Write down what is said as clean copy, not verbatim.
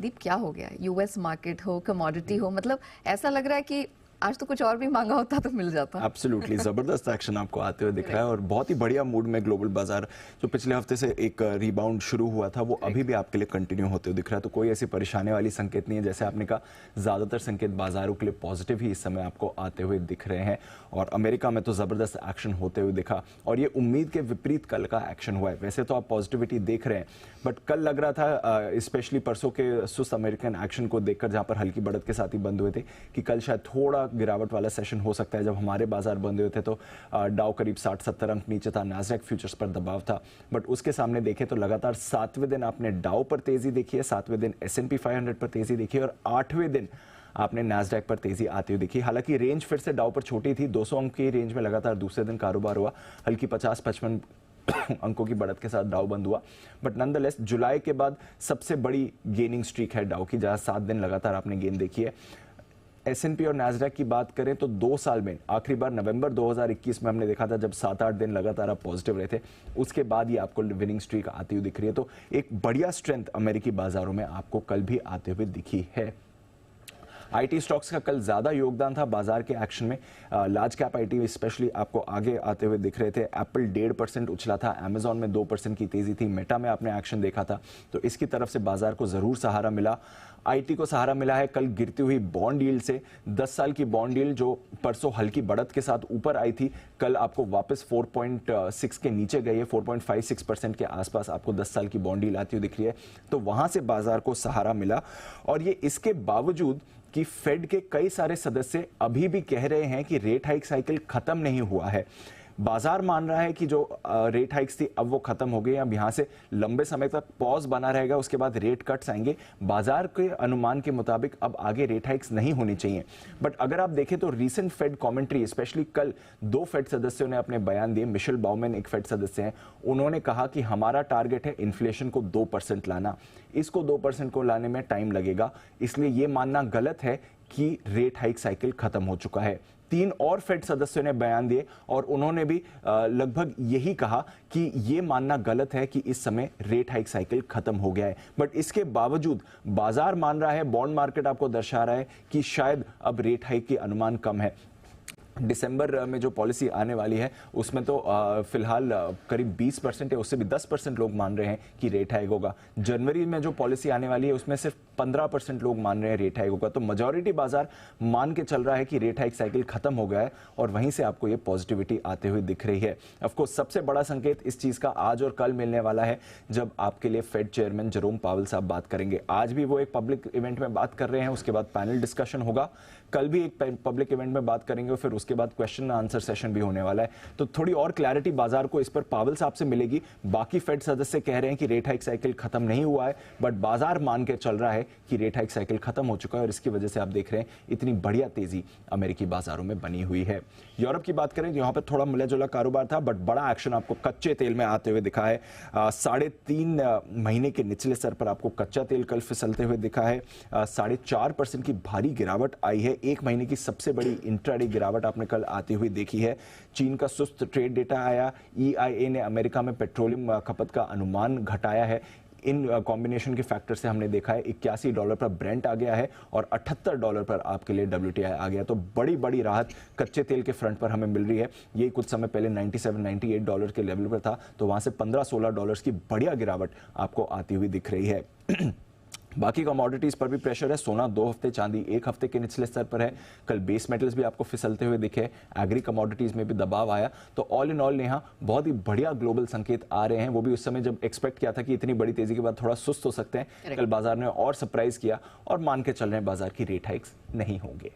दीप क्या हो गया? यूएस मार्केट हो, कमोडिटी हो, मतलब ऐसा लग रहा है कि आज तो कुछ और भी मांगा होता तो मिल जाता। एब्सोल्युटली जबरदस्त एक्शन आपको आते हुए दिख रहा है और बहुत ही बढ़िया मूड में ग्लोबल बाजार जो पिछले हफ्ते से एक रिबाउंड शुरू हुआ था वो अभी भी आपके लिए कंटिन्यू होते हुए दिख रहा है। तो कोई ऐसी परेशानी वाली संकेत नहीं है। जैसे आपने कहा, ज्यादातर संकेत बाजारों के लिए पॉजिटिव ही इस समय आपको आते हुए दिख रहे हैं और अमेरिका में तो जबरदस्त एक्शन होते हुए दिखा और ये उम्मीद के विपरीत कल का एक्शन हुआ है। वैसे तो आप पॉजिटिविटी देख रहे हैं बट कल लग रहा था, स्पेशली परसों के सुस्त अमेरिकन एक्शन को देखकर जहां पर हल्की बढ़त के साथ ही बंद हुए थे, कि कल शायद थोड़ा गिरावट वाला सेशन हो सकता है। जब हमारे बाजार बंद हुए थे तो डाउ करीब 60-70 अंक नीचे था, नास्डैक फ्यूचर्स पर दबाव था, बट उसके सामने देखें तो लगातार 7वें दिन आपने डाउ पर तेजी देखी है, 7वें दिन S&P 500 पर तेजी देखी है और 8वें दिन आपने नास्डैक पर तेजी आती हुई देखी। हालांकि रेंज फिर से डाउ पर छोटी थी, 200 अंक की रेंज में लगातार दूसरे दिन कारोबार हुआ, हल्की 50-55 अंकों की बढ़त के साथ डाउ बंद हुआ। बट नॉनदलेस जुलाई के बाद सबसे बड़ी गेनिंग स्ट्रीक है डाउ की, जहां 7 दिन लगातार आपने गेन देखी है। S&P और नास्डैक की बात करें तो 2 साल में आखिरी बार नवंबर 2021 में हमने देखा था जब 7-8 दिन लगातार आप पॉजिटिव रहे थे, उसके बाद ही आपको विनिंग स्ट्रीक आती हुई दिख रही है। तो एक बढ़िया स्ट्रेंथ अमेरिकी बाजारों में आपको कल भी आते हुए दिखी है। आईटी स्टॉक्स का कल ज्यादा योगदान था बाजार के एक्शन में। लार्ज कैप आईटी स्पेशली आपको आगे आते हुए दिख रहे थे। एप्पल 1.5% उछला था, अमेजॉन में 2% की तेजी थी, मेटा में आपने एक्शन देखा था, तो इसकी तरफ से बाजार को जरूर सहारा मिला। आईटी को सहारा मिला है कल गिरती हुई बॉन्ड यील्ड से। 10 साल की बॉन्ड यील्ड जो परसों हल्की बढ़त के साथ ऊपर आई थी, कल आपको वापस 4.6 के नीचे गई है, 4.56% के आसपास आपको 10 साल की बॉन्ड यील्ड आती हुई दिख रही है। तो वहां से बाजार को सहारा मिला और ये इसके बावजूद कि फेड के कई सारे सदस्य अभी भी कह रहे हैं कि रेट हाइक साइकिल खत्म नहीं हुआ है। बाजार मान रहा है कि जो रेट हाइक्स थी अब वो खत्म हो गई, अब यहां से लंबे समय तक पॉज बना रहेगा, उसके बाद रेट कट्स आएंगे। बाजार के अनुमान के मुताबिक अब आगे रेट हाइक्स नहीं होनी चाहिए। बट अगर आप देखें तो रीसेंट फेड कमेंट्री, स्पेशली कल 2 फेड सदस्यों ने अपने बयान दिए। मिशेल बाउमैन एक फेड सदस्य हैं, उन्होंने कहा कि हमारा टारगेट है इन्फ्लेशन को 2% लाना, इसको 2% को लाने में टाइम लगेगा, इसलिए यह मानना गलत है कि रेट हाइक साइकिल खत्म हो चुका है। 3 और फेड सदस्यों ने बयान दिए और उन्होंने भी लगभग यही कहा कि यह मानना गलत है कि इस समय रेट हाइक साइकिल खत्म हो गया है। बट इसके बावजूद बाजार मान रहा है, बॉन्ड मार्केट आपको दर्शा रहा है कि शायद अब रेट हाइक की अनुमान कम है। दिसंबर में जो पॉलिसी आने वाली है उसमें तो फिलहाल करीब 20% या उससे भी 10% लोग मान रहे हैं कि रेट हाइक होगा। जनवरी में जो पॉलिसी आने वाली है उसमें सिर्फ 15% लोग मान रहे हैं रेट हाइक होगा। तो मेजॉरिटी बाजार मान के चल रहा है कि रेट हाइक साइकिल खत्म हो गया है और वहीं से आपको ये पॉजिटिविटी आते हुए दिख रही है। ऑफकोर्स सबसे बड़ा संकेत इस चीज का आज और कल मिलने वाला है जब आपके लिए फेड चेयरमैन जेरोम पावेल साहब बात करेंगे। आज भी वो एक पब्लिक इवेंट में बात कर रहे हैं, उसके बाद पैनल डिस्कशन होगा, कल भी एक पब्लिक इवेंट में बात करेंगे, फिर उसके बाद क्वेश्चन आंसर सेशन भी होने वाला है। तो थोड़ी और क्लैरिटी बाजार को इस पर पावेल साहब से मिलेगी। बाकी फेड सदस्य कह रहे हैं कि रेट हाइक साइकिल खत्म नहीं हुआ है, बट बाजार मान के चल रहा है कि रेट हाइक साइकिल खत्म हो चुका है और इसकी वजह से आप देख रहे हैं इतनी बढ़िया तेजी अमेरिकी बाजारों में बनी हुई है। यूरोप की बात करें तो यहाँ पर थोड़ा मिला जुला कारोबार था, बट बड़ा एक्शन आपको कच्चे तेल में आते हुए दिखा है। 3.5 महीने के निचले स्तर पर आपको कच्चा तेल कल फिसलते हुए दिखा है। 4.5% की भारी गिरावट आई है, 1 महीने की सबसे बड़ी इंट्राडे गिरावट आपने कल आती हुई देखी है। चीन का सुस्त ट्रेड डेटा आया, EIA ने अमेरिका में पेट्रोलियम खपत का अनुमान घटाया है। इन कॉम्बिनेशन के फैक्टर से हमने देखा है $81 पर ब्रेंट आ गया है और $78 पर आपके लिए WTI आ गया। तो बड़ी बड़ी राहत कच्चे तेल के फ्रंट पर हमें मिल रही है। ये कुछ समय पहले $97-98 के लेवल पर था, तो वहां से $15-16 की बढ़िया गिरावट आपको आती हुई दिख रही है। बाकी कमोडिटीज पर भी प्रेशर है। सोना 2 हफ्ते, चांदी 1 हफ्ते के निचले स्तर पर है। कल बेस मेटल्स भी आपको फिसलते हुए दिखे, एग्री कमोडिटीज में भी दबाव आया। तो ऑल इन ऑल यहाँ बहुत ही बढ़िया ग्लोबल संकेत आ रहे हैं। वो भी उस समय जब एक्सपेक्ट किया था कि इतनी बड़ी तेजी के बाद थोड़ा सुस्त हो सकते हैं, कल बाजार ने और सरप्राइज किया और मान के चल रहे हैं बाजार की रेट हाइक्स नहीं होंगे।